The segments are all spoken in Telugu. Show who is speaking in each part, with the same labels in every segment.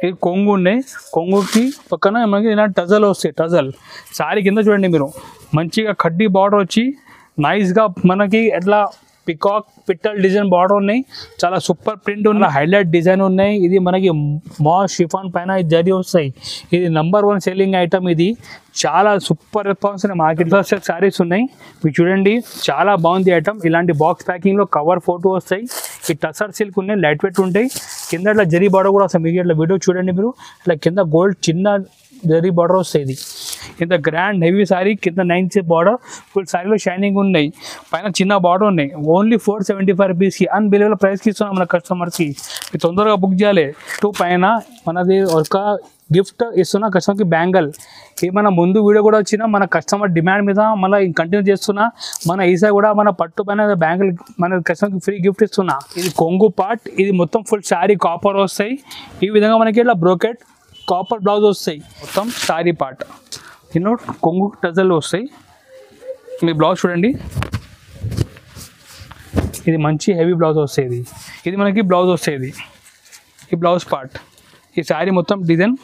Speaker 1: ఇది కొంగు ఉన్నాయి, కొంగుకి పక్కన మనకి ఇలాంటి టజల్ వస్తాయి. టజల్ శారీ కింద చూడండి మీరు మంచిగా కడ్డీ బార్డర్ వచ్చి నైస్గా మనకి ఎట్లా పికాక్ పిట్టల్ డిజైన్ బార్డర్ ఉన్నాయి. చాలా సూపర్ ప్రింట్ ఉన్న హైలైట్ డిజైన్ ఉన్నాయి. ఇది మనకి మా షిఫాన్ పైన జరీ వస్తాయి. ఇది నంబర్ 1 సెల్లింగ్ ఐటమ్. ఇది చాలా సూపర్ రెస్పాన్స్ ఉన్నాయి. మార్కెట్లో శారీస్ ఉన్నాయి. మీరు చూడండి చాలా బాగుంది ఐటమ్. ఇలాంటి బాక్స్ ప్యాకింగ్లో కవర్ ఫోటో వస్తాయి. ఈ టసర్ సిల్క్ ఉన్నాయి, లైట్ వెయిట్ ఉంటాయి. కింద ఇట్లా జరీ బార్డర్ కూడా వస్తాయి. మీకు ఇట్లా వీడియో చూడండి మీరు, ఇట్లా కింద గోల్డ్ చిన్న జరీ బార్డర్ వస్తాయి. ఇది ఇంత గ్రాండ్ హెవీ శారీ, కింద 9 ఇంచెస్ బార్డర్, ఫుల్ శారీలో షైనింగ్ ఉన్నాయి, పైన చిన్న బార్డర్ ఉన్నాయి. ఓన్లీ 475 రూపీస్కి అన్బిలీవబుల్ ప్రైస్కి ఇస్తున్నాం మన కస్టమర్కి. మీరు తొందరగా బుక్ చేయాలి. పైన మనది ఒక గిఫ్ట్ ఇస్తున్నా కస్టమర్కి, బ్యాంగల్. ఏమైనా ముందు వీడియో కూడా వచ్చినా మన కస్టమర్ డిమాండ్ మీద మళ్ళీ కంటిన్యూ చేస్తున్నా. మన ఈసారి కూడా మన పట్టు పైన బ్యాంగల్ మన కస్టమర్కి ఫ్రీ గిఫ్ట్ ఇస్తున్నా. ఇది కొంగు పార్ట్. ఇది మొత్తం ఫుల్ శారీ కాపర్ వస్తాయి. ఈ విధంగా మనకి ఇట్లా బ్రోకెట్ కాపర్ బ్లౌజ్ వస్తాయి. మొత్తం శారీ పార్ట్ ఇన్నో కొంగు టజల్ వస్తాయి. మీ బ్లౌజ్ చూడండి, ఇది మంచి హెవీ బ్లౌజ్ వస్తాయి. ఇది మనకి బ్లౌజ్ వస్తాయి. ఈ బ్లౌజ్ పార్ట్, ఈ శారీ మొత్తం డిజైన్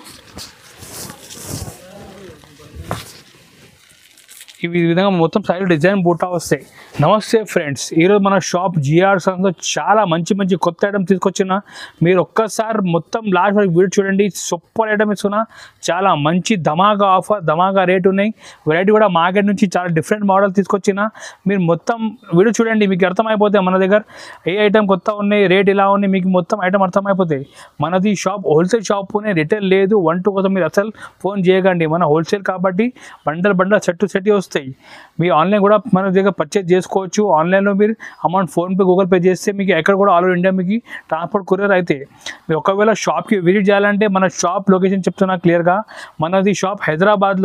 Speaker 1: ఈ విధంగా మొత్తం శారీ డిజైన్ బూటా వస్తాయి. నమస్తే ఫ్రెండ్స్, ఈరోజు మన షాప్ జిఆర్ సన్స్లో చాలా మంచి మంచి కొత్త ఐటమ్ తీసుకొచ్చిన. మీరు ఒక్కసారి మొత్తం లాస్ట్ వరకు వీడియో చూడండి. సూపర్ ఐటమ్ ఇస్తున్నా. చాలా మంచి ధమాగా ఆఫర్, ధమాగా రేట్ ఉన్నాయి. వెరైటీ కూడా మార్కెట్ నుంచి చాలా డిఫరెంట్ మోడల్ తీసుకొచ్చిన. మీరు మొత్తం వీడియో చూడండి, మీకు అర్థమైపోతాయి మన దగ్గర ఏ ఐటమ్ కొత్త ఉన్నాయి, రేట్ ఇలా ఉన్నాయి, మీకు మొత్తం ఐటమ్ అర్థమైపోతాయి. మనది షాప్ హోల్సేల్ షాప్, రిటైల్ లేదు. 1 2 కోసం మీరు అసలు ఫోన్ చేయకండి. మన హోల్సేల్ కాబట్టి బండల్ సెట్ వస్తాయి. మీరు ఆన్లైన్ కూడా మన దగ్గర పర్చేజ్ చేసుకోవచ్చు. ఆన్లైన్లో మీరు అమౌంట్ ఫోన్పే, గూగుల్ పే చేస్తే మీకు ఎక్కడ కూడా ఆల్ ఓవర్ ఇండియా మీకు ట్రాన్స్పోర్ట్ కొరియర్ అయితే. మీరు ఒకవేళ షాప్కి విజిట్ చేయాలంటే మన షాప్ లొకేషన్ చెప్తున్నా క్లియర్గా. మనది షాప్ హైదరాబాద్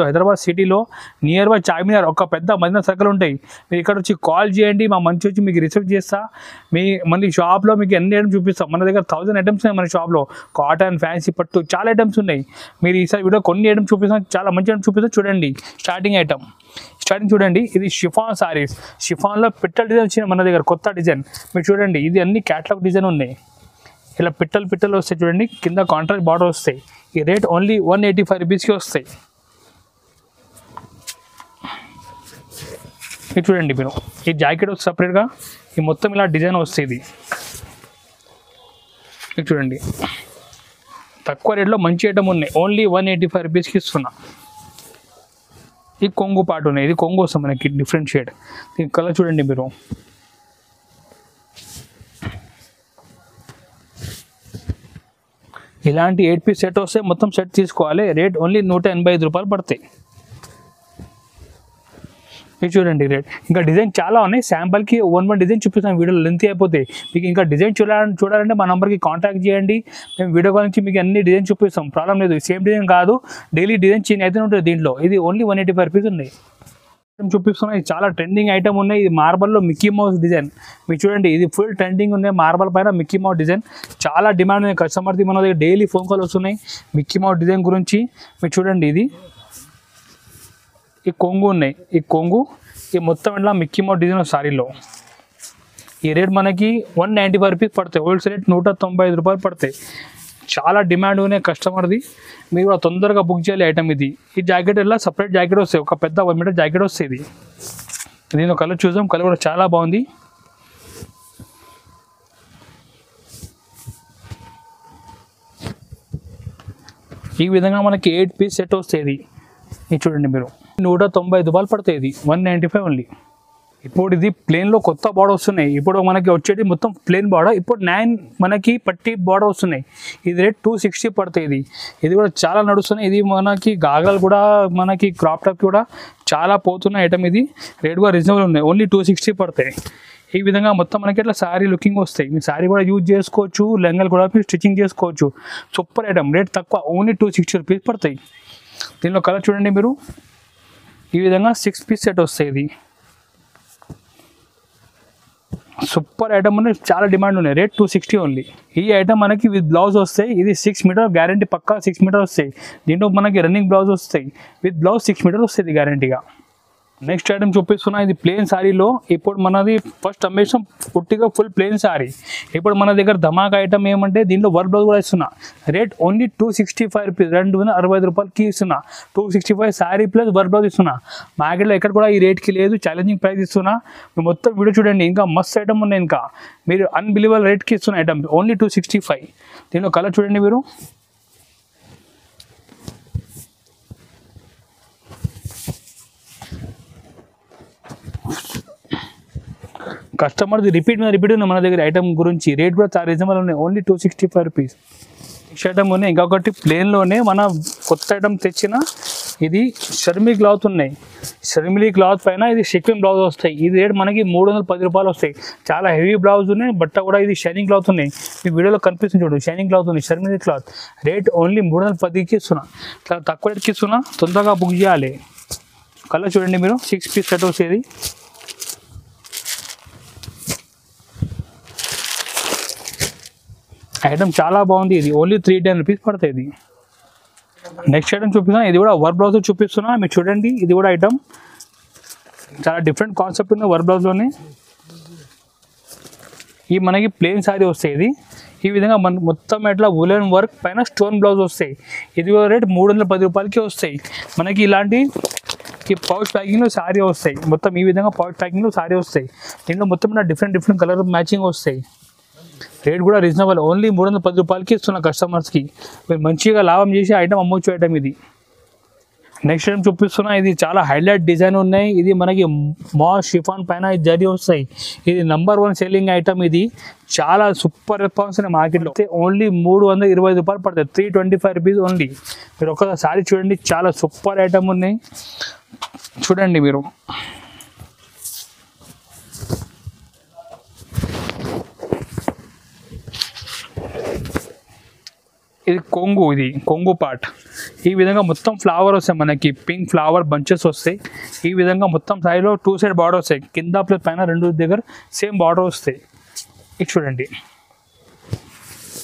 Speaker 1: సిటీలో నియర్ బై చార్మినార్ ఒక పెద్ద మదీనా సర్కిల్ ఉంటాయి. మీరు ఇక్కడ వచ్చి కాల్ చేయండి, మా మంచి వచ్చి మీకు రిసీవ్ చేస్తా. మన షాప్లో మీకు ఎన్ని ఐటమ్స్ చూపిస్తాం. మన దగ్గర 1000 ఐటమ్స్ ఉన్నాయి మన షాప్లో. కాటన్, ఫ్యాన్సీ, పట్టు చాలా ఐటమ్స్ ఉన్నాయి. మీరు ఈసారి వీడియో కొన్ని ఐటమ్స్ చూపిస్తాం, చాలా మంచి ఐటమ్స్ చూపిస్తాం. చూడండి స్టార్టింగ్ చూడండి. ఇది షిఫాన్ సారీస్. షిఫాన్లో పిట్టల్ డిజైన్ వచ్చిన మన దగ్గర కొత్త డిజైన్. మీరు చూడండి, ఇది అన్ని క్యాటలాగ్ డిజైన్ ఉన్నాయి. ఇలా పిట్టలు వస్తాయి చూడండి. కింద కాంట్రాక్ట్ బార్డర్ వస్తాయి. ఈ రేట్ ఓన్లీ 185 రూపీస్కి వస్తాయి. ఇది చూడండి మీరు, ఈ జాకెట్ వస్తుంది సపరేట్గా. ఈ మొత్తం ఇలా డిజైన్ వస్తుంది. ఇది చూడండి, తక్కువ రేట్లో మంచి ఐటమ్ ఉన్నాయి. ఓన్లీ 185 రూపీస్కి ఇస్తున్నా. ఈ కొంగు పార్ట్ ఉన్నాయి. ఇది కొంగు వస్తుంది మనకి డిఫరెంట్ షేడ్. దీని కలర్ చూడండి మీరు. ఇలాంటి 8 పీస్ సెట్ వస్తే మొత్తం సెట్ తీసుకోవాలి. రేట్ ఓన్లీ 185 రూపాయలు పడతాయి. ఇది చూడండి రేట్. ఇంకా డిజైన్ చాలా ఉన్నాయి. శాంపుల్కి 1 డిజైన్ చూపిస్తాను. వీడియో లెంత్ అయిపోతాయి. మీకు ఇంకా డిజైన్ చూడాలంటే మా నెంబర్కి కాంటాక్ట్ చేయండి. మేము వీడియో కాల్ నుంచి మీకు అన్ని డిజైన్ చూపిస్తాం. ప్రాబ్లం లేదు. సేమ్ డిజైన్ కాదు, డైలీ డిజైన్ చేంజ్ అయితే ఉంటుంది దీంట్లో. ఇది ఓన్లీ 185 రూపీస్ ఉన్నాయి. చూపిస్తున్నాయి. చాలా ట్రెండింగ్ ఐటమ్ ఉన్నాయి. ఇది మార్బల్లో మిక్కీ మౌస్ డిజైన్. మీరు చూడండి, ఇది ఫుల్ ట్రెండింగ్ ఉన్నాయి. మార్బల్ పైన మిక్కీ మౌస్ డిజైన్ చాలా డిమాండ్ ఉంది కస్టమర్ది. మన దగ్గర డైలీ ఫోన్ కాల్ వస్తున్నాయి మిక్కీ మౌస్ డిజైన్ గురించి. మీరు చూడండి, ఇది ఈ కొంగు ఉన్నాయి. ఈ కొంగు ఈ మొత్తం ఇట్లా మిక్కీ మౌస్ డిజైన్ సారీలో. ఈ రేట్ మనకి 195 రూపీస్ పడతాయి. హోల్సేల్ రేట్ 195 రూపాయలు పడతాయి. చాలా డిమాండ్ ఉన్నాయి కస్టమర్ది. మీరు కూడా తొందరగా బుక్ చేయాలి ఐటమ్ ఇది. ఈ జాకెట్ ఇలా సపరేట్ జాకెట్ వస్తాయి. ఒక పెద్ద 1 మీటర్ జాకెట్ వస్తుంది. దీని కలర్ చూసాం. కలర్ కూడా చాలా బాగుంది. ఈ విధంగా మనకి 8 పీస్ సెట్ వస్తుంది. ఇది చూడండి మీరు, 195 రూపాయలు పడతాయి. ఇది 195 ఓన్లీ. ఇప్పుడు ఇది ప్లేన్లో కొత్త బార్డర్ వస్తున్నాయి. ఇప్పుడు మనకి వచ్చేది మొత్తం ప్లేన్ బార్డర్. ఇప్పుడు 9 మనకి పట్టి బార్డర్ వస్తున్నాయి. ఇది రేట్ 260 పడతాయి. ఇది కూడా చాలా నడుస్తున్నాయి. ఇది మనకి గాగల్ కూడా, మనకి క్రాప్ టాప్ కూడా చాలా పోతున్న ఐటమ్. ఇది రేట్ కూడా రీజనబుల్ ఉన్నాయి. ఓన్లీ 260 పడతాయి. ఈ విధంగా మొత్తం మనకి ఇట్లా శారీ లుకింగ్ వస్తాయి. మీ శారీ కూడా యూజ్ చేసుకోవచ్చు, లెంగల్ కూడా స్టిచ్చింగ్ చేసుకోవచ్చు. Super item. రేట్ తక్కువ, ఓన్లీ 260 రూపీస్ పడతాయి. దీనిలో కలర్ చూడండి మీరు. ఈ విధంగా 6 పీస్ సెట్ వస్తాయి. ఇది సూపర్ ఐటమ్ ఉన్నాయి. చాలా డిమాండ్ ఉన్నాయి. Rate 260 only. ఈ ఐటమ్ మనకి విత్ బ్లౌజ్ వస్తాయి. ఇది 6 మీటర్ గ్యారంటీ, పక్కా 6 మీటర్ వస్తాయి. దీంట్లో మనకి రన్నింగ్ బ్లౌజ్ వస్తాయి. విత్ బ్లౌజ్ 6 మీటర్ వస్తుంది గ్యారంటీగా. నెక్స్ట్ ఐటమ్ చూపిస్తున్నా, ఇది ప్లేన్ శారీలో. ఇప్పుడు మనది ఫస్ట్ అమ్మేసాం పుట్టిగా ఫుల్ ప్లేన్ శారీ. ఇప్పుడు మన దగ్గర ధమాకా ఐటమ్ ఏమంటే దీంట్లో వర్క్ బ్లౌజ్ కూడా ఇస్తున్నా. రేట్ ఓన్లీ 265 రూపీస్, 265 రూపాయలకి ఇస్తున్నా. 265 శారీ ప్లస్ వర్క్ బ్లౌజ్ ఇస్తున్నా. మార్కెట్లో ఎక్కడ కూడా ఈ రేట్కి లేదు, ఛాలెంజింగ్ ప్రైస్ ఇస్తున్నా. మీరు మొత్తం వీడియో చూడండి, ఇంకా మస్తు ఐటమ్ ఉన్నాయి. ఇంకా మీరు అన్బిలీవబుల్ రేట్కి ఇస్తున్న ఐటమ్ ఓన్లీ 265. దీనిలో కలర్ చూడండి మీరు. కస్టమర్ది రిపీట్ మీద రిపీట్ ఉంది మన దగ్గర ఐటమ్ గురించి. రేట్ కూడా చాలా రీజనబుల్ ఉన్నాయి, ఓన్లీ 265 రూపీస్. నెక్స్ట్ ఐటమ్ ఉన్నాయి, ఇంకొకటి ప్లేన్లోనే మన కొత్త ఐటమ్ తెచ్చిన. ఇది షర్మిలీ క్లాత్ ఉన్నాయి. షర్మిలీ క్లాత్ పైన ఇది షిక్విన్ బ్లౌజ్ వస్తాయి. ఇది రేట్ మనకి 310 రూపాయలు వస్తాయి. చాలా హెవీ బ్లౌజ్ ఉన్నాయి, బట్ట కూడా ఇది షైనింగ్ క్లాత్ ఉన్నాయి. ఈ వీడియోలో కనిపిస్తుంది చూడు, షైనింగ్ క్లాత్ ఉంది, షర్మిలీ క్లాత్. రేట్ ఓన్లీ 310కి ఇస్తున్నా. చాలా తక్కువ రేట్కి ఇస్తున్నా, తొందరగా బుక్ చేయాలి. కలర్ చూడండి మీరు, 6 పీస్ సెట్ వచ్చేది. ఐటమ్ చాలా బాగుంది. ఇది ఓన్లీ 310 రూపీస్ పడుతుంది. నెక్స్ట్ ఐటమ్ చూపిస్తున్నా, ఇది కూడా వర్క్ బ్లౌజ్ చూపిస్తున్నా. మీరు చూడండి, ఇది కూడా ఐటమ్ చాలా డిఫరెంట్ కాన్సెప్ట్ ఉంది వర్క్ బ్లౌజ్లోనే. ఈ మనకి ప్లెయిన్ శారీ వస్తాయి. ఈ విధంగా మన మొత్తం ఎట్లా వులెన్ వర్క్ పైన స్టోన్ బ్లౌజ్ వస్తాయి. ఇది రేట్ 310 రూపాయలకి వస్తాయి. మనకి ఇలాంటి ఈ పౌచ్ ప్యాకింగ్లో శారీ వస్తాయి. మొత్తం ఈ విధంగా పౌచ్ ప్యాకింగ్లో శారీ వస్తాయి. దీంట్లో మొత్తం డిఫరెంట్ కలర్ మ్యాచింగ్ వస్తాయి. రేట్ కూడా రీజనబుల్, ఓన్లీ 310 రూపాయలకి ఇస్తున్న కస్టమర్స్కి. మీరు మంచిగా లాభం చేసి ఐటమ్ అమ్మొచ్చు ఐటమ్ ఇది. నెక్స్ట్ ఐటమ్ చూపిస్తున్నా, ఇది చాలా హైలైట్ డిజైన్ ఉన్నాయి. ఇది మనకి మాస్ షిఫాన్ పైన జరీ వస్తాయి. ఇది #1 సెల్లింగ్ ఐటమ్. ఇది చాలా సూపర్ రెస్పాన్స్ ఉన్నాయి మార్కెట్లో. ఓన్లీ 325 రూపాయలు పడుతుంది, 325 రూపీస్ ఓన్లీ. మీరు ఒకసారి చూడండి, చాలా సూపర్ ఐటమ్ ఉన్నాయి. చూడండి మీరు. ఇది కొంగు పార్ట్. ఈ విధంగా మొత్తం ఫ్లవర్ వస్తాయి, మనకి పింక్ ఫ్లవర్ బంచెస్ వస్తాయి. ఈ విధంగా మొత్తం సైడ్లో 2 సైడ్ బార్డర్ వస్తాయి, కింద ప్లస్ పైన 2 దగ్గర సేమ్ బార్డర్ వస్తాయి. ఇది చూడండి,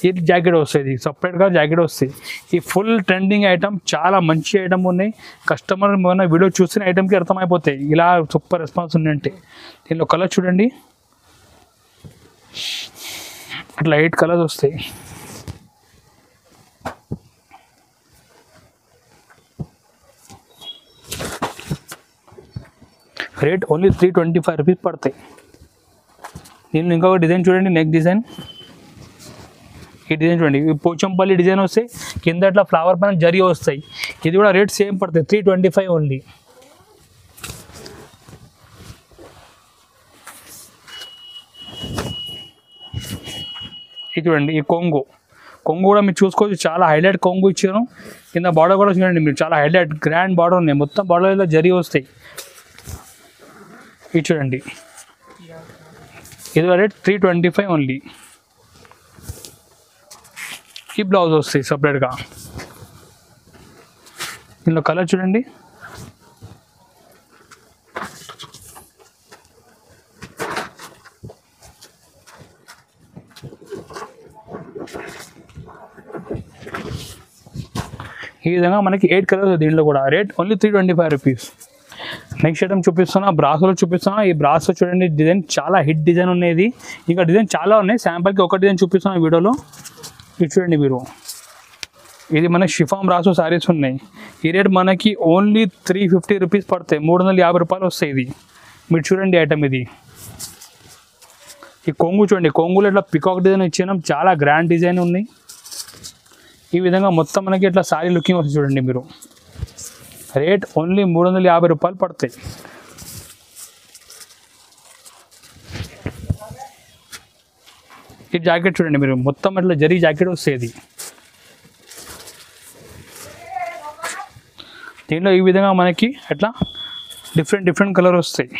Speaker 1: ఇది జాకెట్ వస్తుంది, సపరేట్గా జాకెట్ వస్తాయి. ఈ ఫుల్ ట్రెండింగ్ ఐటమ్, చాలా మంచి ఐటమ్ ఉన్నాయి. కస్టమర్ మన వీడియో చూసిన ఐటమ్కి అర్థమైపోతాయి ఇలా సూపర్ రెస్పాన్స్ ఉందంటే. దీనిలో కలర్ చూడండి, అట్లా 8 కలర్స్ వస్తాయి. రేట్ ఓన్లీ 325 రూపీస్ పడతాయి. దీనిలో ఇంకొక డిజైన్ చూడండి, నెక్ డిజైన్. ఈ డిజైన్ చూడండి, పోచంపల్లి డిజైన్ వస్తాయి, కింద అట్లా ఫ్లవర్ పైన జరీ వస్తాయి. ఇది కూడా రేట్ సేమ్ పడుతుంది, 325 ఓన్లీ. ఇది చూడండి, ఈ కొంగు కూడా మీరు చూసుకోవచ్చు, చాలా హైలైట్ కొంగు ఇచ్చాను. కింద బార్డర్ కూడా చూడండి మీరు, చాలా హైలైట్ గ్రాండ్ బార్డర్ ఉన్నాయి. మొత్తం బార్డర్లో జరీ వస్తాయి. ఇది చూడండి, ఇది రేట్ 325 ఓన్లీ. ఈ బ్లౌజ్ వస్తాయి సపరేట్గా. ఇందులో కలర్ చూడండి, ఈ విధంగా మనకి 8 కలర్స్. దీంట్లో కూడా rate only 325 rupees. Next item చూపిస్తున్నా, బ్రాసోలో చూపిస్తున్నా. ఈ బ్రాసో చూడండి, డిజైన్ చాలా హిట్ డిజైన్ ఉన్నది. ఇంకా డిజైన్ చాలా ఉన్నాయి, శాంపుల్కి ఒక డిజైన్ చూపిస్తున్నా వీడియోలో. ఇది చూడండి మీరు, ఇది మనకి షిఫాన్ బ్రాసో శారీస్ ఉన్నాయి. ఈ రేట్ మనకి ఓన్లీ 350 రూపీస్ పడతాయి, 350 రూపాయలు వస్తాయి. ఇది మీరు చూడండి ఐటమ్. ఇది ఈ కొంగు చూడండి, కొంగులో ఇట్లా పికాక్ డిజైన్ ఇచ్చినాం, చాలా గ్రాండ్ డిజైన్ ఉన్నాయి. ఈ విధంగా మొత్తం మనకి ఇట్లా శారీ లుకింగ్ వస్తుంది చూడండి మీరు. రేట్ ఓన్లీ 350 రూపాయలు పడతాయి. ఈ జాకెట్ చూడండి మీరు, మొత్తం అట్లా జరీ జాకెట్ వస్తుంది. దీంట్లో ఈ విధంగా మనకి అట్లా డిఫరెంట్ కలర్ వస్తాయి.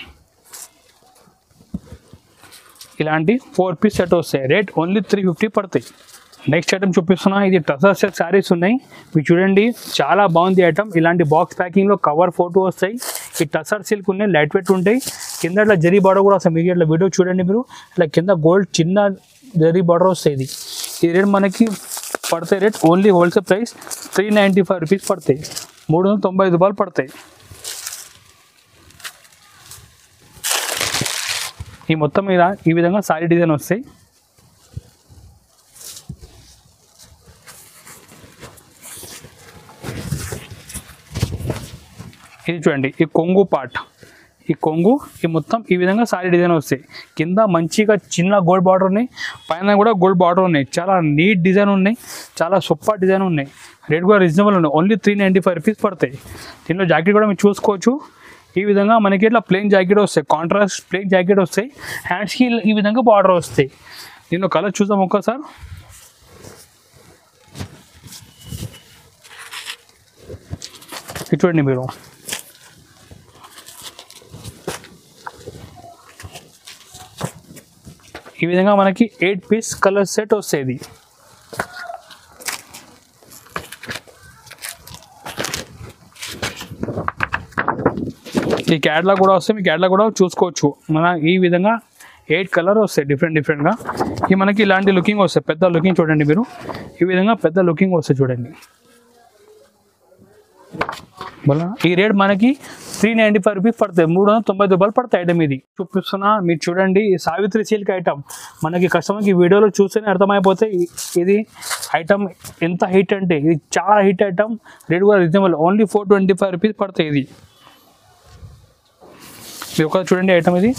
Speaker 1: ఇలాంటి 4 పీస్ సెట్ వస్తాయి. రేట్ ఓన్లీ 350 పడతాయి. నెక్స్ట్ ఐటమ్ చూపిస్తున్నా, ఇది టసర్ సెట్ శారీస్ ఉన్నాయి. మీరు చూడండి, చాలా బాగుంది ఐటమ్. ఇలాంటి బాక్స్ ప్యాకింగ్లో కవర్ ఫోటో వస్తాయి. ఈ టసర్ సిల్క్ ఉన్నాయి, లైట్ వెయిట్ ఉంటాయి. కింద ఇట్లా జరీ బార్డర్ కూడా వస్తాయి. మీకు ఇట్లా వీడియో చూడండి మీరు, ఇట్లా కింద గోల్డ్ చిన్న జరీ బార్డర్ వస్తాయి. ఈ రేట్ మనకి పడతాయి. Rate only wholesale price 395 rupees పడతాయి, 395 రూపాయలు పడతాయి. ఈ మొత్తం మీద ఈ విధంగా సారీ డిజైన్ వస్తాయి. ఇది చూడండి ఈ కొంగు పార్ట్, ఈ కొంగు ఈ మొత్తం ఈ విధంగా సారీ డిజైన్ వస్తాయి. కింద మంచిగా చిన్న గోల్డ్ బార్డర్ ఉన్నాయి, పైన కూడా గోల్డ్ బార్డర్ ఉన్నాయి. చాలా నీట్ డిజైన్ ఉన్నాయి, చాలా సూపర్ డిజైన్ ఉన్నాయి. రేట్ కూడా రీజనబుల్ ఉన్నాయి. ఓన్లీ 395 రూపీస్ పడతాయి. దీనిలో జాకెట్ కూడా మీరు చూసుకోవచ్చు. ఈ విధంగా మనకి ఇట్లా ప్లెయిన్ జాకెట్ వస్తాయి, కాంట్రాస్ట్ ప్లెయిన్ జాకెట్ వస్తాయి. హ్యాండ్స్కి ఈ విధంగా బార్డర్ వస్తాయి. దీనిలో కలర్ చూద్దాం ఒక్కసారి. ఇది చూడండి మీరు, ఈ విధంగా మనకి 8 పీస్ కలర్ సెట్ వస్తుంది. ఈ క్యాట్లాగ్ కూడా వస్తే మీ క్యాట్లాగ్ కూడా చూసుకోవచ్చు. మన ఈ విధంగా 8 కలర్ వస్తాయి డిఫరెంట్గా. ఈ మనకి ఇలాంటి లుకింగ్ వస్తాయి, పెద్ద లుకింగ్ చూడండి మీరు. ఈ విధంగా పెద్ద లుకింగ్ వస్తాయి చూడండి. ఈ రేట్ మనకి 395 రూపీస్ పడతాయి, 390 రూపాయలు పడతాయి ఐటమ్. ఇది చూపిస్తున్నా మీరు చూడండి. ఈ సావిత్రి సిల్క్ ఐటమ్ మనకి కస్టమర్కి వీడియోలో చూస్తేనే అర్థమైపోతే ఇది ఐటమ్ ఎంత హిట్ అంటే. ఇది చాలా హిట్ ఐటమ్. రేట్ కూడా రీజనబుల్, ఓన్లీ 425 రూపీస్ పడతాయి. ఇది మీరు ఒకసారి చూడండి ఐటమ్. ఇది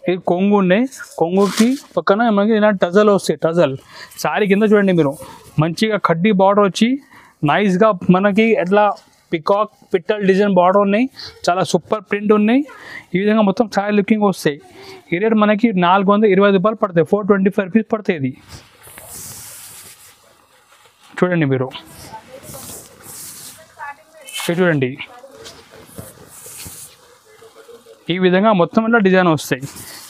Speaker 1: ఇది కొంగు ఉన్నాయి. కొంగుకి పక్కన మనకి ఇలా టజల్ వస్తాయి. టజల్ సారీ కింద చూడండి మీరు, మంచిగా కడ్డీ బార్డర్ వచ్చి నైస్గా మనకి ఎట్లా పికాక్ పిట్టల్ డిజైన్ బార్డర్ ఉన్నాయి. చాలా సూపర్ ప్రింట్ ఉన్నాయి. ఈ విధంగా మొత్తం సారీ లుకింగ్ వస్తాయి. ఈ రేట్ మనకి 420 రూపాయలు పడతాయి, 425 రూపీస్ పడతాయి. ఇది చూడండి మీరు, చూడండి ఈ విధంగా మొత్తం ఇలా డిజైన్ వస్తాయి.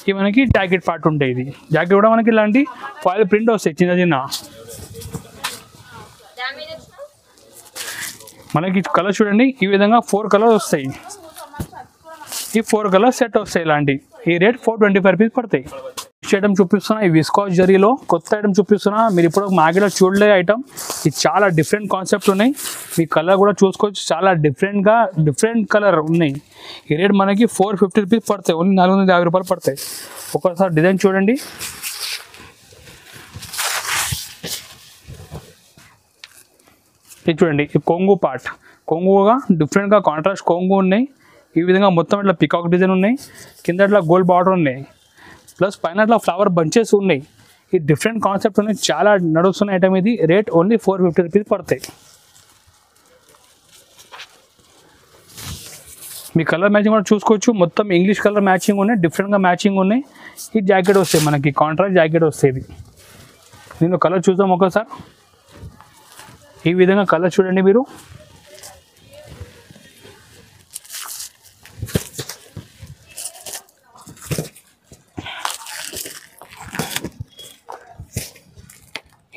Speaker 1: ఇవి మనకి జాకెట్ పార్ట్ ఉంటాయి. ఇది జాకెట్ కూడా మనకి ఇలాంటి ఫాయిల్ ప్రింట్ వస్తాయి చిన్న చిన్న. మనకి కలర్ చూడండి, ఈ విధంగా 4 కలర్స్ వస్తాయి. ఈ 4 కలర్స్ సెట్ వస్తాయి ఇలాంటి. ఈ రేట్ 425 రూపీస్ పడతాయి. ఐటమ్ చూపిస్తున్నా, ఈ విస్కాస్ జరీలో కొత్త ఐటమ్ చూపిస్తున్నా. మీరు ఇప్పుడు మార్కెట్లో చూడలే ఐటమ్. ఇది చాలా డిఫరెంట్ కాన్సెప్ట్ ఉన్నాయి. మీ కలర్ కూడా చూసుకోవచ్చు, చాలా డిఫరెంట్ కలర్ ఉన్నాయి. ఈ రేట్ మనకి 450 రూపీస్ పడతాయి, ఓన్లీ 450 రూపాయలు పడతాయి. ఒకసారి డిజైన్ చూడండి. ఇది చూడండి, ఈ కొంగు పార్ట్, కొంగుగా డిఫరెంట్గా కాంట్రాస్ట్ కొంగు ఉన్నాయి. ఈ విధంగా మొత్తం ఇట్లా పికాక్ డిజైన్ ఉన్నాయి. కింద ఇట్లా గోల్డ్ బార్డర్ ఉన్నాయి, ప్లస్ పైన ఇట్లా ఫ్లవర్ బంచెస్ ఉన్నాయి. ఈ డిఫరెంట్ కాన్సెప్ట్ ఉన్నాయి, చాలా నడుస్తున్న ఐటమ్. ఇది రేట్ ఓన్లీ 450 రూపీస్ పడతాయి. మీ కలర్ మ్యాచింగ్ కూడా చూసుకోవచ్చు. మొత్తం ఇంగ్లీష్ కలర్ మ్యాచింగ్ ఉన్నాయి, డిఫరెంట్గా మ్యాచింగ్ ఉన్నాయి. ఈ జాకెట్ వస్తాయి మనకి, కాంట్రాస్ట్ జాకెట్ వస్తుంది. నేను కలర్ చూద్దాం ఒకసారి. ఈ విధంగా కలర్ చూడండి మీరు.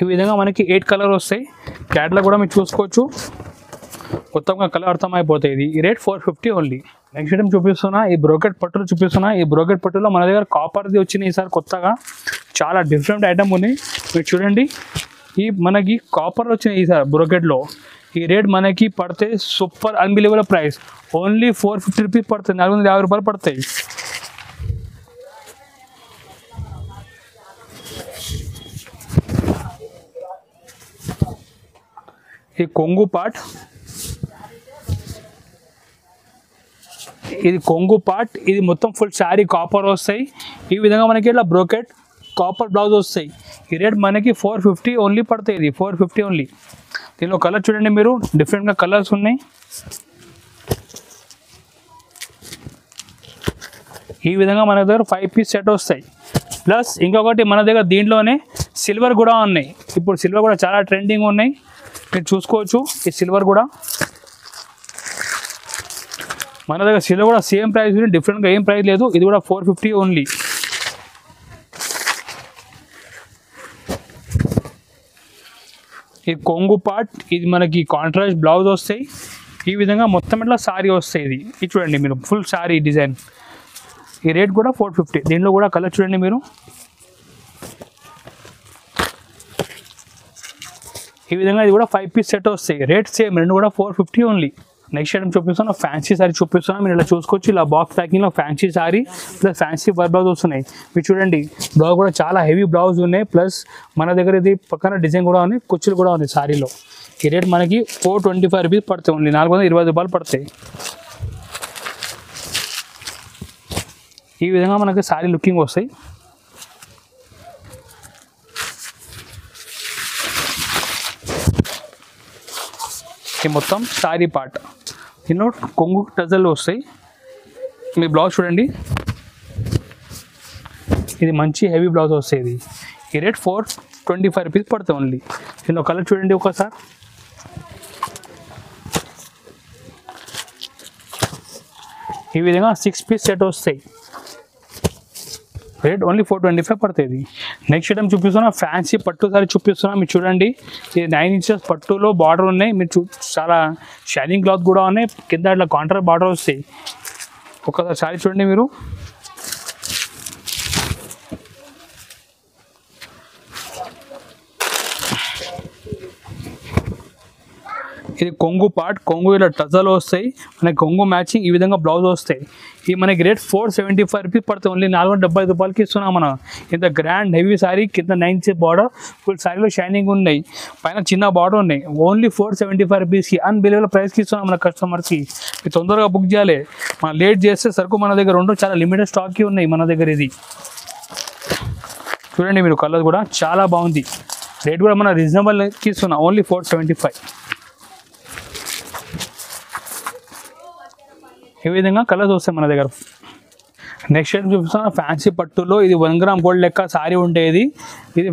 Speaker 1: ఈ విధంగా మనకి 8 కలర్ వస్తాయి. క్యాట్లాగ్ కూడా మీరు చూసుకోవచ్చు. మొత్తంగా కలర్ అర్థమైపోతాయి. ఈ రేట్ 450 ఓన్లీ. నెక్స్ట్ ఐటమ్ చూపిస్తున్నా, ఈ బ్రోకెట్ పట్టులు చూపిస్తున్నా. ఈ బ్రోకెట్ పట్టులో మన దగ్గర కాపర్ది వచ్చినాయి ఈసారి కొత్తగా. చాలా డిఫరెంట్ ఐటమ్ ఉన్నాయి. మీరు చూడండి, ఈ మనకి కాపర్ వచ్చినాయి ఈసారి బ్రోకెట్లో. ఈ రేట్ మనకి పడితే super unbelievable price, only 450 rupees పడుతుంది, 450 రూపాయలు పడతాయి. ఈ కొంగు పార్ట్, ఇది కొంగు పార్ట్. ఇది మొత్తం ఫుల్ శారీ కాపర్ వస్తాయి. ఈ విధంగా మనకి ఇట్లా బ్రోకెట్ కాపర్ బ్లౌజ్ వస్తాయి. ఈ రేట్ మనకి 450 ఓన్లీ పడతాయి. ఇది 450 ఓన్లీ. దీనిలో కలర్ చూడండి మీరు, డిఫరెంట్గా కలర్స్ ఉన్నాయి. ఈ విధంగా మన దగ్గర 5 పీస్ సెట్ వస్తాయి. ప్లస్ ఇంకొకటి మన దగ్గర దీంట్లోనే సిల్వర్ కూడా ఉన్నాయి. ఇప్పుడు సిల్వర్ కూడా చాలా ట్రెండింగ్ ఉన్నాయి, మీరు చూసుకోవచ్చు. ఈ సిల్వర్ కూడా మన దగ్గర సిల్వర్ కూడా సేమ్ ప్రైస్ ఉంది, డిఫరెంట్గా ఏం ప్రైస్ లేదు. ఇది కూడా 450 ఓన్లీ. ఈ కొంగు పార్ట్, ఇది మనకి కాంట్రాస్ట్ బ్లౌజ్ వస్తాయి. ఈ విధంగా మొత్తం ఇట్లా సారీ వస్తాయి. ఇది చూడండి మీరు, ఫుల్ సారీ డిజైన్. ఈ రేట్ కూడా 450. దీంట్లో కూడా కలర్ చూడండి మీరు. ఈ విధంగా ఇది కూడా 5 పీస్ సెట్ వస్తాయి. రేట్ సేమ్, రెండు కూడా 450 ఓన్లీ. నెక్స్ట్ ఐటమ్ చూపిస్తాను, ఫ్యాన్సీ సారీ చూపిస్తున్నాను. మీరు ఇలా చూసుకోవచ్చు, ఇలా బాక్స్ ప్యాకింగ్లో fancy sari plus fancy work blouse వస్తున్నాయి. మీరు చూడండి, బ్లౌజ్ కూడా చాలా హెవీ బ్లౌజ్ ఉన్నాయి. ప్లస్ మన దగ్గర ఇది పక్కన డిజైన్ కూడా ఉన్నాయి, కుచ్చులు కూడా ఉన్నాయి సారీలో. ఈ రేట్ మనకి 425 రూపీస్ పడతాయి ఓన్లీ, 420 రూపాయలు పడతాయి. ఈ విధంగా మనకి సారీ లుకింగ్ వస్తాయి. ఈ మొత్తం సారీ పార్ట్ దీనిలో కొంగు టజల్ వస్తాయి. మీ బ్లౌజ్ చూడండి, ఇది మంచి హెవీ బ్లౌజ్ వస్తుంది. ఈ రేట్ 425 రూపీస్ పడుతుంది ఓన్లీ. దీనిలో కలర్ చూడండి ఒకసారి. ఈ విధంగా 6 పీస్ సెట్ వస్తాయి. రేట్ ఓన్లీ 425 పడుతుంది. నెక్స్ట్ ఐటమ్ చూపిస్తున్నా, ఫ్యాన్సీ పట్టు సారీ చూపిస్తున్నా. మీరు చూడండి, ఇది 9 ఇంచెస్ పట్టులో బార్డర్ ఉన్నాయి. మీరు చాలా షైనింగ్ క్లాత్ కూడా ఉన్నాయి. కింద ఇట్లా కాంట్రాస్ట్ బార్డర్ వస్తాయి. ఒకసారి సారీ చూడండి మీరు. ఇది కొంగు పార్ట్, కొంగు ఇలా టజల్ వస్తాయి. మనకి కొంగు మ్యాచింగ్ ఈ విధంగా బ్లౌజ్ వస్తాయి. ఇది మనకి రేట్ 475 రూపీస్ పడుతుంది ఓన్లీ, 470 రూపాయలకి ఇస్తున్నాం మనం. ఇంత గ్రాండ్ హెవీ సారీ, కింద 9 ఇంచెస్ బార్డర్, ఫుల్ సారీలో షైనింగ్ ఉన్నాయి, పైన చిన్న బార్డర్ ఉన్నాయి. ఓన్లీ 475 రూపీస్కి అన్బిలీవబుల్ ప్రైస్కి ఇస్తున్నాం మన కస్టమర్కి. మీరు తొందరగా బుక్ చేయాలి, మనం లేట్ చేస్తే సరుకు మన దగ్గర ఉండవు, చాలా లిమిటెడ్ స్టాక్కి ఉన్నాయి మన దగ్గర. ఇది చూడండి మీరు, కలర్ కూడా చాలా బాగుంది. రేట్ కూడా మన రీజనబుల్కి ఇస్తున్నాం, ఓన్లీ 475. ఈ విధంగా కలర్స్ వస్తాయి మన దగ్గర. నెక్స్ట్ ఐటమ్ చూపిస్తున్నా, ఫ్యాన్సీ పట్టులో ఇది 1 గ్రామ్ గోల్డ్ లెక్క సారీ ఉండేది. ఇది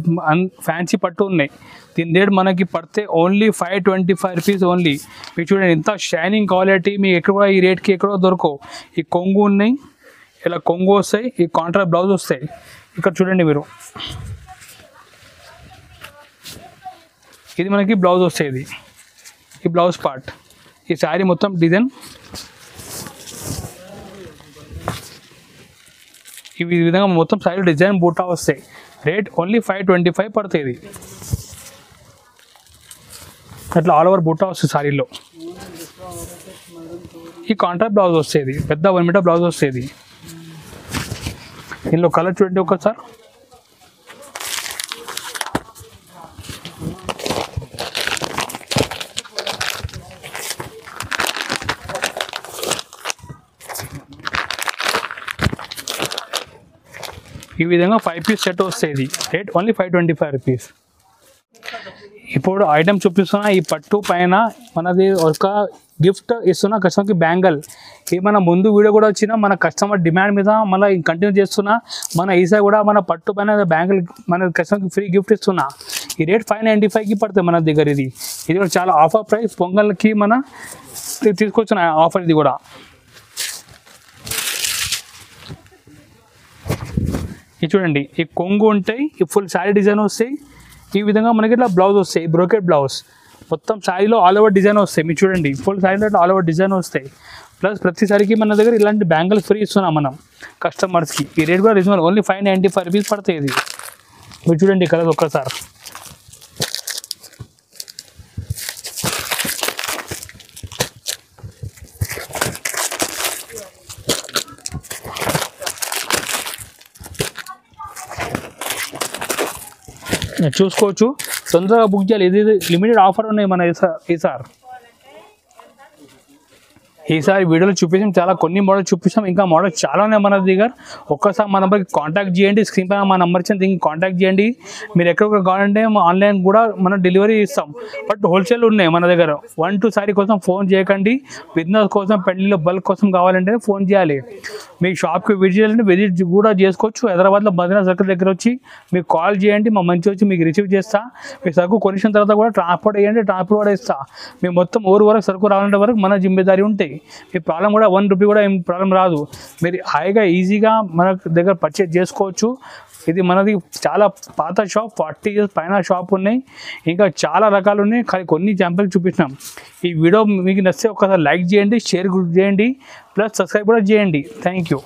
Speaker 1: ఫ్యాన్సీ పట్టు ఉన్నాయి. దీని రేట్ మనకి పడితే ఓన్లీ 525 రూపీస్ ఓన్లీ. మీరు చూడండి, ఇంత షైనింగ్ క్వాలిటీ మీకు ఎక్కడ కూడా ఈ రేట్కి ఎక్కడో దొరకవు. ఈ కొంగు ఉన్నాయి, ఇలా కొంగు వస్తాయి, ఈ కాంట్రాస్ట్ బ్లౌజ్ వస్తాయి. ఇక్కడ చూడండి మీరు, ఇది మనకి బ్లౌజ్ వస్తుంది, ఈ బ్లౌజ్ పార్ట్. ఈ శారీ మొత్తం డిజైన్ ఈ విధంగా మొత్తం శారీ డిజైన్ బూటా వస్తాయి. రేట్ ఓన్లీ 525 పడుతుంది. అట్లా ఆల్ ఓవర్ బూటా వస్తుంది శారీలో. ఈ కాంట్రాస్ట్ బ్లౌజ్ వస్తుంది, పెద్ద 1 మీటర్ బ్లౌజ్ వస్తుంది. దీనిలో కలర్ చూడండి ఒకసారి. ఈ విధంగా 5 పీస్ సెట్ వస్తుంది. Rate only 525 rupees. ఇప్పుడు ఐటమ్ చూపిస్తున్నా, ఈ పట్టు పైన మనది ఒక గిఫ్ట్ ఇస్తున్నా కస్టమర్కి, బ్యాంగల్. ఏమైనా ముందు వీడియో కూడా వచ్చినా మన కస్టమర్ డిమాండ్ మీద మళ్ళీ కంటిన్యూ చేస్తున్నా. మన ఈసారి కూడా మన పట్టు పైన బ్యాంగల్ మన కస్టమర్కి ఫ్రీ గిఫ్ట్ ఇస్తున్నా. ఈ రేట్ 595కి పడుతుంది మన దగ్గర. ఇది కూడా చాలా ఆఫర్ ప్రైస్, పొంగల్కి మన తీసుకొచ్చిన ఆఫర్. ఇది కూడా ఇది చూడండి, ఈ కొంగు ఉంటాయి, ఈ ఫుల్ శారీ డిజైన్ వస్తాయి. ఈ విధంగా మనకి ఇట్లా బ్లౌజ్ వస్తాయి, బ్రోకెట్ బ్లౌజ్. మొత్తం శారీలో ఆల్ ఓవర్ డిజైన్ వస్తాయి. మీరు చూడండి, ఫుల్ శారీలో ఆల్ ఓవర్ డిజైన్ వస్తాయి. ప్లస్ ప్రతిసారికి మన దగ్గర ఇలాంటి బ్యాంగిల్స్ ఫ్రీ ఇస్తున్నాం మనం కస్టమర్స్కి. ఈ రేట్ కూడా రీజనబుల్, ఓన్లీ 595 రూపీస్ పడుతుంది. ఇది మీరు చూడండి కలర్ ఒక్కసారి. చూసుకోవచ్చు, తొందరగా బుక్ చేయాలి. ఇది లిమిటెడ్ ఆఫర్ ఉన్నాయి మన ఈసారి వీడియోలో చూపించాం, చాలా కొన్ని మోడల్ చూపించాం, ఇంకా మోడల్ చాలా ఉన్నాయి మన దగ్గర. ఒక్కసారి మా నెంబర్కి కాంటాక్ట్ చేయండి, స్క్రీన్ పైన మా నెంబర్ ఇచ్చింది, దీనికి కాంటాక్ట్ చేయండి. మీరు ఎక్కడెక్కడ కావాలంటే ఆన్లైన్ కూడా మనం డెలివరీ ఇస్తాం. బట్ హోల్సేల్ ఉన్నాయి మన దగ్గర. 1-2 సారీ కోసం ఫోన్ చేయకండి, బిజినెస్ కోసం, పెళ్లిలో బల్క్ కోసం కావాలంటే ఫోన్ చేయాలి. మీకు షాప్కి విజిట్ చేయాలంటే విజిట్ కూడా చేసుకోవచ్చు. హైదరాబాద్లో మదీనా సర్కిల్ దగ్గర వచ్చి మీకు కాల్ చేయండి, మా మంచి వచ్చి మీకు రిసీవ్ చేస్తా. మీ సరుకు కొనిసిన తర్వాత కూడా ట్రాన్స్పోర్ట్ వేయండి, ట్రాన్స్పోర్ట్ కూడా ఇస్తా. మేము మొత్తం ఊరు వరకు సరుకు రావాలంటే వరకు మన జిమ్మేదారీ ఉంటాయి. మీ ప్రాబ్లం కూడా 1 రూపీ కూడా ఏం ప్రాబ్లం రాదు. మీరు హాయిగా ఈజీగా మన దగ్గర పర్చేజ్ చేసుకోవచ్చు. ఇది మనది చాలా పాత షాప్, 40 ఇయర్స్ పైన షాప్ ఉన్నాయి. ఇంకా చాలా రకాలు ఉన్నాయి, కానీ కొన్ని శాంపిల్ చూపించినాం. ఈ వీడియో మీకు నచ్చితే ఒకసారి లైక్ చేయండి, షేర్ చేయండి, ప్లస్ సబ్స్క్రైబ్ కూడా చేయండి. Thank you.